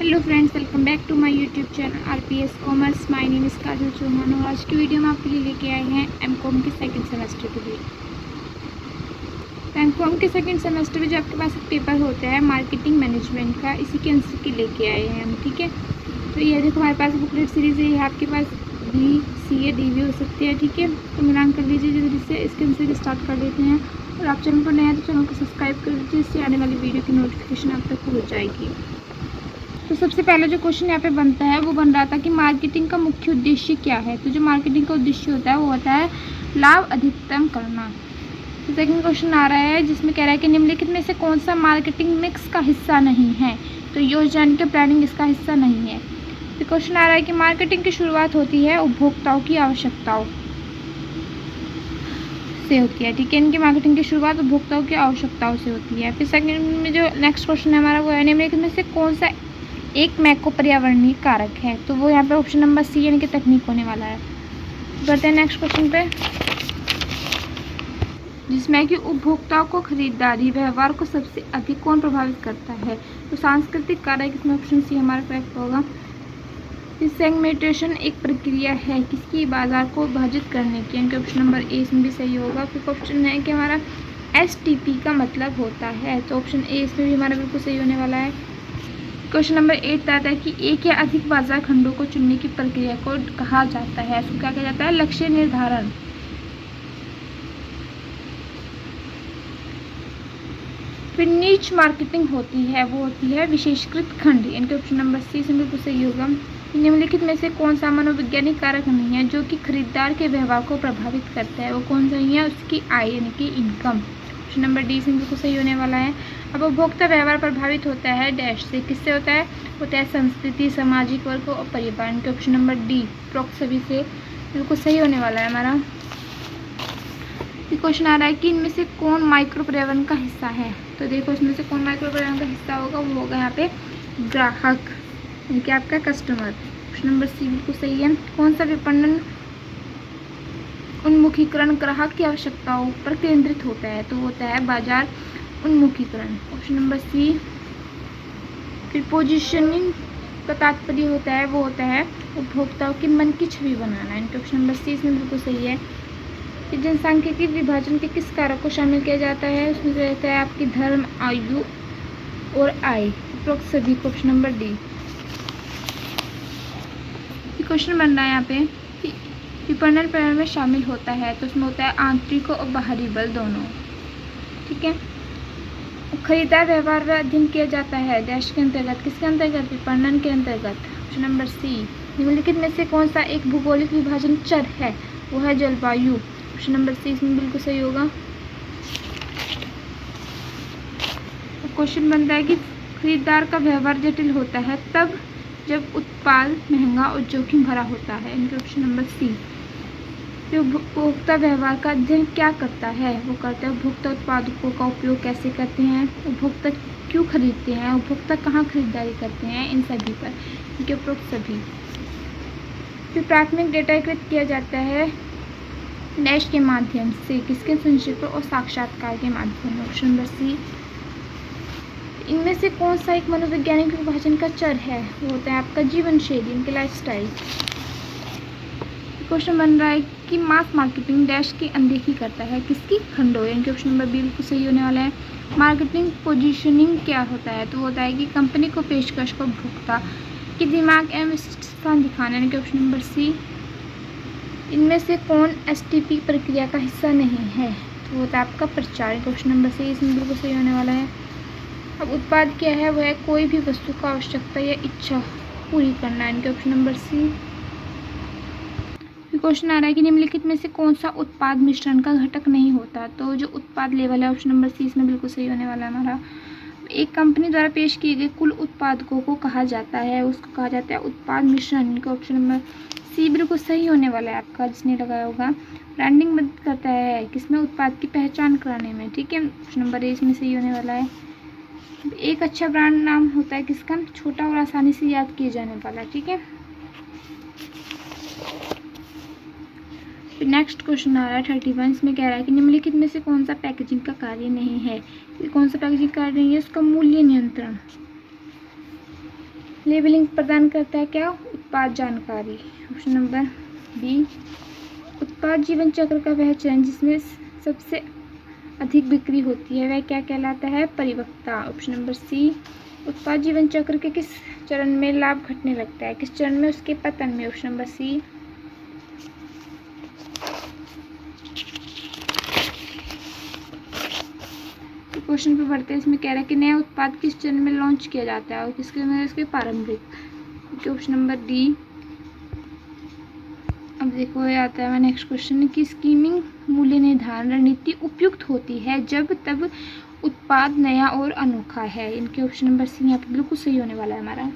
Hello friends, welcome back to my YouTube channel RPS commerce. My name is Kajal Chauhan और आज की video में आपके लिए लेके आए हैं एमकॉम के सेकंड सेमेस्टर के लिए। एमकॉम के सेकंड सेमेस्टर में जो आपके पास एक पेपर होता है मार्केटिंग मैनेजमेंट का, इसी के आंसर के लेके आए हैं हम। ठीक है, तो ये देखो हमारे पास बुकलेट सीरीज़ है, ये आपके पास बी सी ए डी भी हो सकती है। ठीक है, तो मिलान कर लीजिए जल्दी से, इसके आंसर स्टार्ट कर देते हैं। और आप चैनल पर नए हैं तो चैनल को सब्सक्राइब कर लीजिए, इससे आने वाली वीडियो की नोटिफिकेशन आप तक पहुँच जाएगी। तो सबसे पहला जो क्वेश्चन यहाँ पे बनता है वो बन रहा था कि मार्केटिंग का मुख्य उद्देश्य क्या है। तो जो मार्केटिंग का उद्देश्य होता है वो होता है लाभ अधिकतम करना। तो सेकंड क्वेश्चन आ रहा है जिसमें कह रहा है कि निम्नलिखित में से कौन सा मार्केटिंग मिक्स का हिस्सा नहीं है। तो योजना के प्लानिंग इसका हिस्सा नहीं है। तो क्वेश्चन आ रहा है कि मार्केटिंग की शुरुआत होती है उपभोक्ताओं की आवश्यकताओं से होती है। ठीक है, इनकी मार्केटिंग की शुरुआत उपभोक्ताओं की आवश्यकताओं से होती है। फिर सेकंड में जो नेक्स्ट क्वेश्चन है हमारा वो है निम्नलिखित में से कौन सा एक मैको पर्यावरणीय कारक है। तो वो यहाँ पे ऑप्शन नंबर सी यानी कि तकनीक होने वाला है। बढ़ते हैं नेक्स्ट क्वेश्चन पे, जिसमें कि उपभोक्ताओं को खरीदारी व्यवहार को सबसे अधिक कौन प्रभावित करता है। तो सांस्कृतिक कारक, इसमें ऑप्शन सी हमारा करेक्ट होगा। सेगमेंटेशन एक प्रक्रिया है किसकी, बाजार को विभाजित करने की, यानी कि ऑप्शन नंबर ए इसमें भी सही होगा। फिर ऑप्शन है कि हमारा STP का मतलब होता है, तो ऑप्शन ए इसमें भी हमारा बिल्कुल सही होने वाला है। क्वेश्चन नंबर 8 बताता है कि एक या अधिक बाजार खंडों को चुनने की प्रक्रिया को कहा जाता है। इसको क्या कहा जाता है, लक्ष्य निर्धारण। फिर नीच मार्केटिंग होती है वो होती है विशेषकृत खंड, यानी ऑप्शन नंबर सी इसमें बिल्कुल सही होगा। निम्नलिखित में से कौन सा मनोवैज्ञानिक कारक नहीं है जो कि खरीदार के व्यवहार को प्रभावित करता है। वो कौन सा नहीं है, उसकी आय यानी कि इनकम। ऑप्शन नंबर डी इसमें बिल्कुल सही होने वाला है। अब उपभोक्ता व्यवहार प्रभावित होता है डैश से, किससे होता है संस्कृति, सामाजिक वर्ग और परिवार के। ऑप्शन नंबर डी प्रोक्त सभी से बिल्कुल सही होने वाला है हमारा। क्वेश्चन आ रहा है कि इनमें से कौन माइक्रो पर्यावरण का हिस्सा है। तो देखो इसमें से कौन माइक्रो पर्यावरण का हिस्सा होगा, वो होगा यहाँ पे ग्राहक यानी कि आपका कस्टमर। ऑप्शन नंबर सी बिल्कुल सही है। कौन सा विपणन उन्मुखीकरण ग्राहक की आवश्यकताओं पर केंद्रित होता है। तो होता है बाजार उन्मुखीकरण। Option number C. फिर पोजीशनिंग का तात्पर्य होता है वो होता है उपभोक्ताओं के मन की छवि बनाना, यानी ऑप्शन नंबर सी इसमें बिल्कुल सही है। फिर जनसांख्यिकी विभाजन के किस कारक को शामिल किया जाता है, उसमें रहता है आपकी धर्म, आयु और आय, उपरोक्त सभी को। Option number D. क्वेश्चन बन रहा है यहाँ पे कि विपणन प्रणाली में शामिल होता है, तो उसमें होता है आंतरिक और बाहरी बल दोनों। ठीक है, खरीदार व्यवहार का अध्ययन किया जाता है डैश के अंतर्गत, किसके अंतर्गत, विपणन के अंतर्गत। Option number C. निम्नलिखित में से कौन सा एक भूगोलिक विभाजन चर है, वो है जलवायु। ऑप्शन नंबर सी इसमें बिल्कुल सही होगा। क्वेश्चन बनता है कि खरीदार का व्यवहार जटिल होता है तब जब उत्पाद महंगा और जोखिम भरा होता है, इनके ऑप्शन नंबर सी। उपभोक्ता व्यवहार का अध्ययन क्या करता है, वो करता है उपभोक्ता उत्पादों का उपयोग कैसे करते हैं, उपभोक्ता क्यों खरीदते हैं, उपभोक्ता कहाँ खरीदारी करते हैं, इन सभी पर, इनके उपरोक्त सभी। फिर प्राथमिक डेटा एकत्रित किया जाता है डैश के माध्यम से, किसके संक्षिप्त और साक्षात्कार के माध्यम। Option number C. इनमें से कौन सा एक मनोवैज्ञानिक विभाजन का चर है, वो होता है आपका जीवन शैली, इनके लाइफस्टाइल। क्वेश्चन बन रहा है कि मास मार्केटिंग डैश की अनदेखी करता है, किसकी, खंडों, यानी ऑप्शन नंबर बी बिल्कुल सही होने वाला है। मार्केटिंग पोजीशनिंग क्या होता है, तो होता है कि कंपनी को पेशकश को उपभोक्ता के दिमाग एवं स्थान दिखाना, यानी कि ऑप्शन नंबर सी। इनमें से कौन STP प्रक्रिया का हिस्सा नहीं है, तो होता है आपका प्रचार, ऑप्शन नंबर सी इसमें बिल्कुल सही होने वाला है। अब उत्पाद क्या है, वह है कोई भी वस्तु का आवश्यकता या इच्छा पूरी करना, यानी कि ऑप्शन नंबर सी। क्वेश्चन आ रहा है कि निम्नलिखित में से कौन सा उत्पाद मिश्रण का घटक नहीं होता। तो जो उत्पाद लेवल है ऑप्शन नंबर सी इसमें बिल्कुल सही होने वाला है हमारा। एक कंपनी द्वारा पेश किए गए कुल उत्पादकों को कहा जाता है, उसको कहा जाता है उत्पाद मिश्रण, इनका ऑप्शन नंबर सी बिल्कुल सही होने वाला है आपका, जिसने लगाया होगा। ब्रांडिंग मदद करता है किसमें, उत्पाद की पहचान कराने में। ठीक है, ऑप्शन नंबर ए इसमें सही होने वाला है। एक अच्छा ब्रांड नाम होता है किसका, छोटा और आसानी से याद किए जाने वाला। ठीक है, नेक्स्ट क्वेश्चन आ रहा है 31, इसमें कह रहा है कि निम्नलिखित में से कौन सा पैकेजिंग का कार्य नहीं है। कौन सा पैकेजिंग कार्य नहीं है, उसका मूल्य नियंत्रण। लेबलिंग प्रदान करता है क्या? उत्पाद जानकारी। Option number B. उत्पाद जीवन चक्र का वह चरण जिसमें सबसे अधिक बिक्री होती है वह क्या कहलाता है? परिपक्वता। Option number C. उत्पाद जीवन चक्र के किस चरण में लाभ घटने लगता है? किस चरण में? उसके पतन में। ऑप्शन नंबर सी। क्वेश्चन पे बढ़ते हैं। इसमें कह रहा है कि नया उत्पाद किस चरण में लॉन्च किया जाता है और किसके में? इसके प्रारंभिक। Option number D. अब देखो ये आता है नेक्स्ट क्वेश्चन की स्कीमिंग मूल्य निर्धारण रणनीति उपयुक्त होती है जब तब उत्पाद नया और अनोखा है। इनके ऑप्शन नंबर सी यहाँ पे बिल्कुल सही होने वाला है हमारा।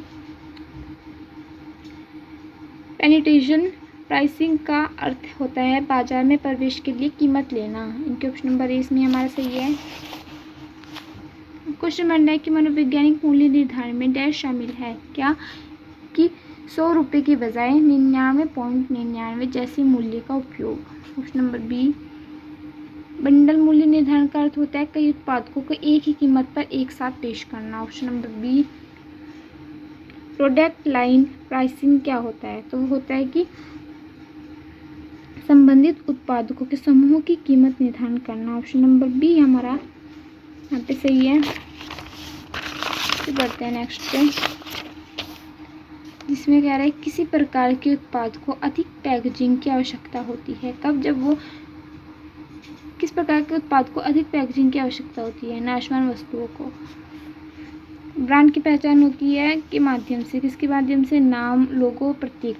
पेनिट्रेशन प्राइसिंग का अर्थ होता है बाजार में प्रवेश के लिए कीमत लेना। इनके ऑप्शन नंबर ए इसमें हमारा सही है। क्वेश्चन बन रहा है कि मनोवैज्ञानिक मूल्य निर्धारण में डैश शामिल है क्या? कि 100 रुपये की बजाय 99.99 जैसे मूल्य का उपयोग। Option number B. बंडल मूल्य निर्धारण का अर्थ होता है कई उत्पादकों को एक ही कीमत पर एक साथ पेश करना। Option number B. Product line pricing क्या होता है? तो वो होता है कि संबंधित उत्पादकों के समूहों की कीमत निर्धारण करना। ऑप्शन नंबर बी हमारा यहाँ पे सही है। तो बढ़ते हैं नेक्स्ट पे, जिसमें कह रहा है किसी प्रकार के उत्पाद को अधिक पैकेजिंग की आवश्यकता होती है। कब? जब वो किस प्रकार के उत्पाद को अधिक पैकेजिंग की आवश्यकता होती है? नाशवान वस्तुओं को। ब्रांड की पहचान होती है के माध्यम से। किसके माध्यम से? नाम, लोगो, प्रतीक,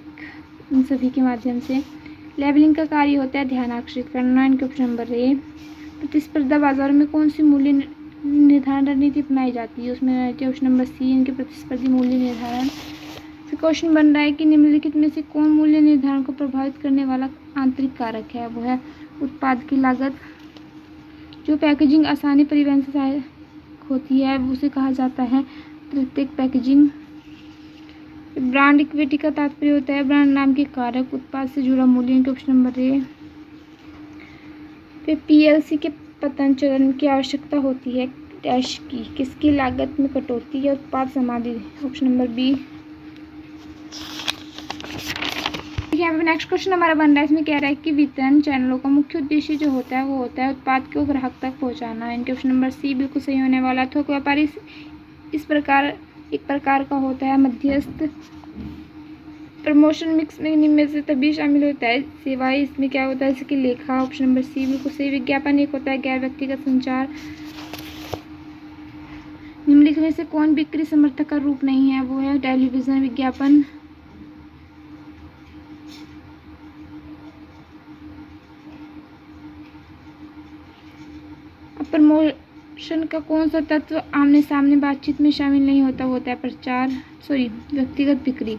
इन सभी के माध्यम से। लेबलिंग का कार्य होता है ध्यान आकर्षित करना। इनके ऑप्शन नंबर ए। प्रतिस्पर्धा बाजार में कौन सी मूल्य निर्धारण रणनीति अपनाई जाती है? उसमें रहती है ऑप्शन नंबर सी इनके प्रतिस्पर्धी मूल्य निर्धारण। फिर क्वेश्चन बन रहा है कि निम्नलिखित में से कौन मूल्य निर्धारण को प्रभावित करने वाला आंतरिक कारक है? वो है उत्पाद की लागत। जो पैकेजिंग आसानी परिवहन से सहायक होती है उसे कहा जाता है तृतीयक पैकेजिंग। ब्रांड इक्विटी का तात्पर्य होता है ब्रांड नाम के कारक, उत्पाद से जुड़ा मूल्य। इनके ऑप्शन नंबर ए। फिर पीएलसी के पतन चरण की आवश्यकता होती है डैश की। किसकी? लागत में कटौती या उत्पाद समाधि। Option number B. यहाँ पे नेक्स्ट क्वेश्चन हमारा बन रहा है। इसमें कह रहा है कि वितरण चैनलों का मुख्य उद्देश्य जो होता है वो होता है उत्पाद को ग्राहक तक पहुँचाना। इनके ऑप्शन नंबर सी बिल्कुल सही होने वाला। थोक व्यापारी इस प्रकार एक प्रकार का होता है मध्यस्थ। प्रमोशन मिक्स में इनमें से तभी शामिल होता है सेवाएं। इसमें क्या होता है? इसकी लेखा। ऑप्शन नंबर सी बिल्कुल सही। विज्ञापन एक होता है गैर व्यक्तिगत संचार। निम्नलिखित में से कौन बिक्री समर्थक का रूप नहीं है? वो है टेलीविजन विज्ञापन। प्रमोशन का कौन सा तत्व आमने सामने बातचीत में शामिल नहीं होता? वो होता है व्यक्तिगत बिक्री।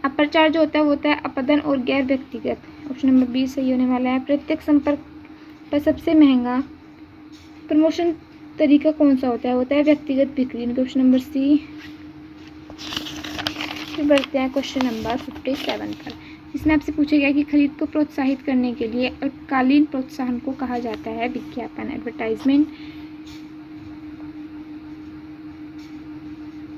अप्रचार जो होता है वो होता है अपदन और गैर व्यक्तिगत। ऑप्शन नंबर बी सही होने वाला है। प्रत्यक्ष संपर्क पर सबसे महंगा प्रमोशन तरीका कौन सा होता है? होता है व्यक्तिगत बिक्री। इनके ऑप्शन नंबर सी। फिर बढ़ते हैं क्वेश्चन नंबर 57 पर, इसमें आपसे पूछा गया कि खरीद को प्रोत्साहित करने के लिए अल्पकालीन प्रोत्साहन को कहा जाता है विज्ञापन, एडवर्टाइजमेंट।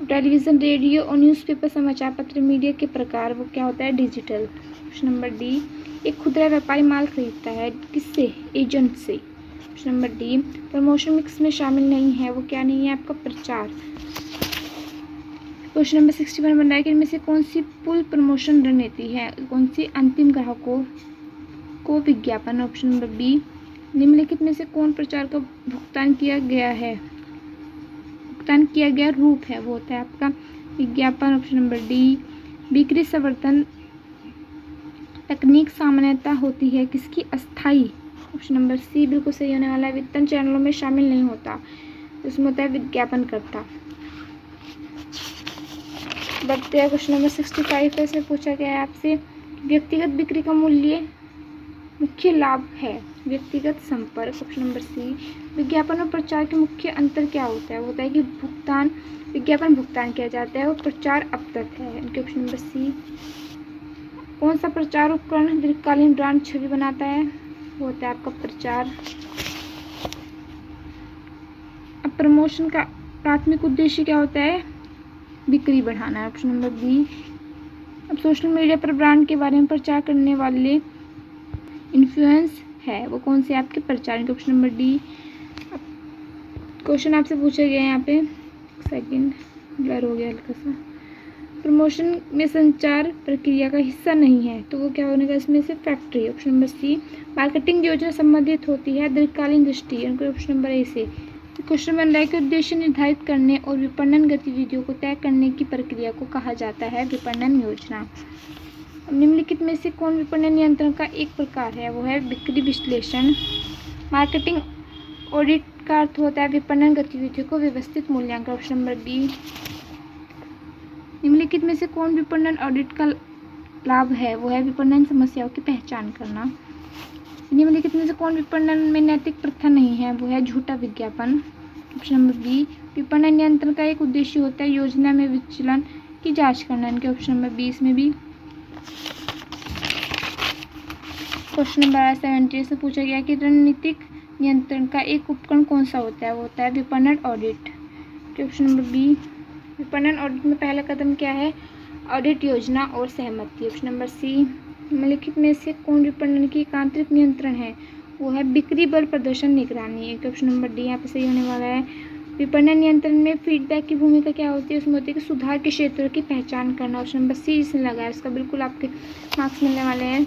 टेलीविज़न, रेडियो और न्यूज़पेपर, समाचार पत्र, मीडिया के प्रकार वो क्या होता है? डिजिटल। Option number D. एक खुदरा व्यापारी माल खरीदता है किससे? एजेंट से। Option number D. Promotion mix में शामिल नहीं है वो क्या नहीं है? आपका प्रचार। क्वेश्चन नंबर 61 बन रहा है कि इनमें से कौन सी पुल प्रमोशन रणनीति है? कौन सी? अंतिम ग्राहकों को विज्ञापन। Option number B. निम्नलिखित में से कौन प्रचार का भुगतान किया गया रूप है? वो होता है आपका विज्ञापन। Option number D. बिक्री संवर्धन तकनीक सामान्यतः होती है किसकी? अस्थायी। ऑप्शन नंबर सी बिल्कुल सही होने वाला है। वितरण चैनलों में शामिल नहीं होता, उसमें होता है विज्ञापन करता। बढ़ते हैं क्वेश्चन नंबर 65 इसमें पूछा गया है आपसे व्यक्तिगत बिक्री का मुख्य लाभ है व्यक्तिगत संपर्क। Option number C. विज्ञापन और प्रचार के मुख्य अंतर क्या होता है? वो होता है कि विज्ञापन भुगतान किया जाता है और प्रचार अपतत है। इनके ऑप्शन नंबर सी। कौन सा प्रचार उपकरण दीर्घकालीन ब्रांड छवि बनाता है? वो होता है आपका प्रचार। अब प्रमोशन का प्राथमिक उद्देश्य क्या होता है? बिक्री बढ़ाना है, ऑप्शन नंबर बी। अब सोशल मीडिया पर ब्रांड के बारे में प्रचार करने वाले इन्फ्लुएंस है वो कौन से आपके प्रचार के, ऑप्शन नंबर डी। क्वेश्चन आपसे पूछा गया है यहाँ पे, सेकंड ब्लर हो गया हल्का सा, प्रमोशन में संचार प्रक्रिया का हिस्सा नहीं है तो वो क्या होने का इसमें से, factory, option number C. Marketing योजना संबंधित होती है दीर्घकालीन दृष्टि, ऑप्शन नंबर ए से। क्वेश्चन बन रहा है कि उद्देश्य निर्धारित करने और विपणन गतिविधियों को तय करने की प्रक्रिया को कहा जाता है विपणन योजना। निम्नलिखित में से कौन विपणन नियंत्रण का एक प्रकार है, वो है बिक्री विश्लेषण। मार्केटिंग ऑडिट का अर्थ होता है विपणन गतिविधियों को व्यवस्थित मूल्यांकन, ऑप्शन नंबर बी। निम्नलिखित में से कौन विपणन ऑडिट का लाभ है, वो है विपणन समस्याओं की पहचान करना। निम्नलिखित में से कौन विपणन में नैतिक प्रथा नहीं है, वो है झूठा विज्ञापन, ऑप्शन नंबर बी। विपणन नियंत्रण का एक उद्देश्य होता है योजना में विचलन की जांच करना, इनके ऑप्शन नंबर 20 में भी। क्वेश्चन नंबर 70 से पूछा गया कि रणनीतिक नियंत्रण का एक उपकरण कौन सा होता है, वो होता है विपणन ऑडिट, ऑप्शन नंबर बी। विपणन ऑडिट में पहला कदम क्या है, ऑडिट योजना और सहमति, ऑप्शन नंबर सी। निम्नलिखित में से कौन विपणन की आंतरिक नियंत्रण है, वो है बिक्री बल प्रदर्शन निगरानी, ऑप्शन नंबर डी यहाँ पे सही होने वाला है। विपणन नियंत्रण में फीडबैक की भूमिका क्या होती है, उसमें होती है कि सुधार के क्षेत्रों की पहचान करना, ऑप्शन नंबर सी जिसने लगाया इसका बिल्कुल आपके मार्क्स मिलने वाले हैं।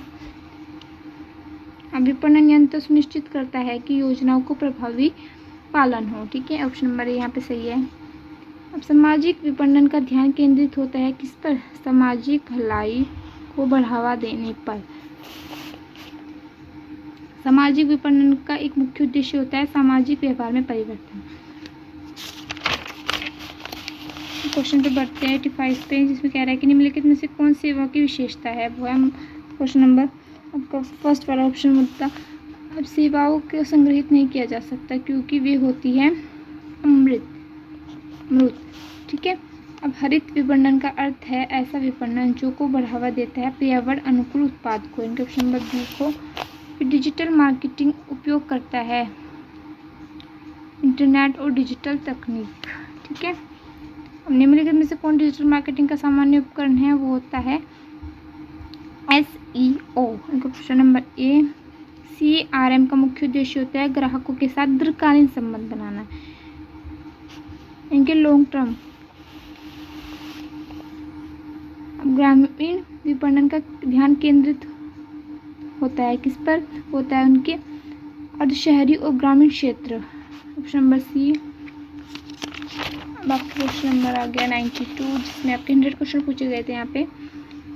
अब विपणन नियंत्रण सुनिश्चित करता है कि योजनाओं को प्रभावी पालन हो, ठीक है, ऑप्शन नंबर ए यहाँ पे सही है। अब सामाजिक विपणन का ध्यान केंद्रित होता है किस पर, सामाजिक भलाई को बढ़ावा देने पर। सामाजिक विपणन का एक मुख्य उद्देश्य होता है सामाजिक व्यवहार में परिवर्तन। क्वेश्चन पे बढ़ते हैं 85 पे, जिसमें कह रहा है कि निम्नलिखित में से कौन सेवा की विशेषता है, वो है क्वेश्चन नंबर आपका फर्स्ट वाला ऑप्शन मुद्दा। अब सेवाओं को संग्रहित नहीं किया जा सकता क्योंकि वे होती है अमृत, ठीक है। अब हरित विपणन का अर्थ है ऐसा विपणन जो को बढ़ावा देता है पर्यावरण अनुकूल उत्पाद को, इनके ऑप्शन नंबर बी को। डिजिटल मार्केटिंग उपयोग करता है इंटरनेट और डिजिटल तकनीक, ठीक है। अब निम्नलिखित में से कौन डिजिटल मार्केटिंग का सामान्य उपकरण है, वो होता है SEO, इनका ऑप्शन नंबर ए। CRM का मुख्य उद्देश्य होता है ग्राहकों के साथ दीर्घकालीन संबंध बनाना, इनके लॉन्ग टर्म। अब ग्रामीण विपणन का ध्यान केंद्रित होता है किस पर, होता है उनके अर्धशहरी और ग्रामीण क्षेत्र, ऑप्शन नंबर सी। अब आपका क्वेश्चन नंबर आ गया 92, जिसमें आपके 100 क्वेश्चन पूछे गए थे यहाँ पे।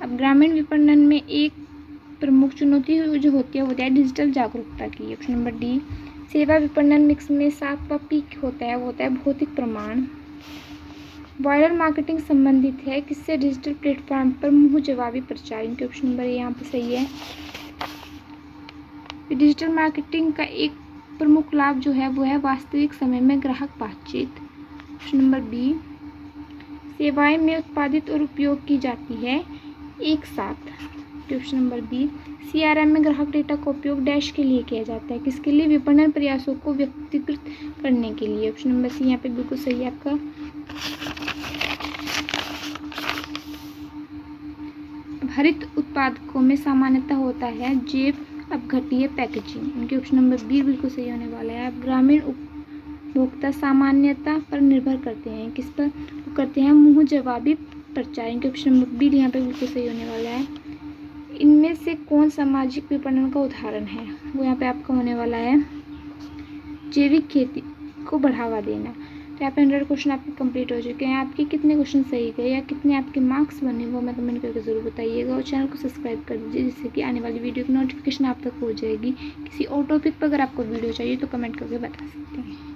अब ग्रामीण विपणन में एक प्रमुख चुनौती जो होती है वो होता है डिजिटल जागरूकता की, ऑप्शन नंबर डी। सेवा विपणन मिक्स में 7वां पीक होता है, वो होता है भौतिक प्रमाण। वायरल मार्केटिंग संबंधित है किससे, डिजिटल प्लेटफॉर्म पर मुंह जवाबी प्रचार, इनके ऑप्शन नंबर यहाँ पे सही है। डिजिटल मार्केटिंग का एक प्रमुख लाभ जो है वो है वास्तविक समय में ग्राहक बातचीत, ऑप्शन नंबर बी। सेवाएं में उत्पादित और उपयोग की जाती है एक साथ, ऑप्शन नंबर बी। CRM में ग्राहक डेटा का उपयोग डैश के लिए किया जाता है, किसके लिए, विपणन प्रयासों को व्यक्तिगत करने के लिए, ऑप्शन नंबर सी यहाँ पे बिल्कुल सही है आपका। हरित उत्पादकों में सामान्यतः होता है जैव अपघट्य पैकेजिंग, इनके ऑप्शन नंबर बी बिल्कुल सही होने वाला है। अब ग्रामीण उपभोक्ता सामान्यता पर निर्भर करते हैं किस पर, वो करते हैं मुंह जवाबी प्रचार, इनके ऑप्शन नंबर बी यहाँ पे बिल्कुल सही होने वाला है। इनमें से कौन सामाजिक विपणन का उदाहरण है, वो यहाँ पे आपका होने वाला है जैविक खेती को बढ़ावा देना। तो यहाँ पे 100 क्वेश्चन आपके कंप्लीट हो चुके हैं। आपके कितने क्वेश्चन सही गए या कितने आपके मार्क्स बने वो मैं कमेंट करके ज़रूर बताइएगा, और चैनल को सब्सक्राइब कर दीजिए जिससे कि आने वाली वीडियो की नोटिफिकेशन आप तक हो जाएगी। किसी और टॉपिक पर अगर आपको वीडियो चाहिए तो कमेंट करके बता सकते हैं।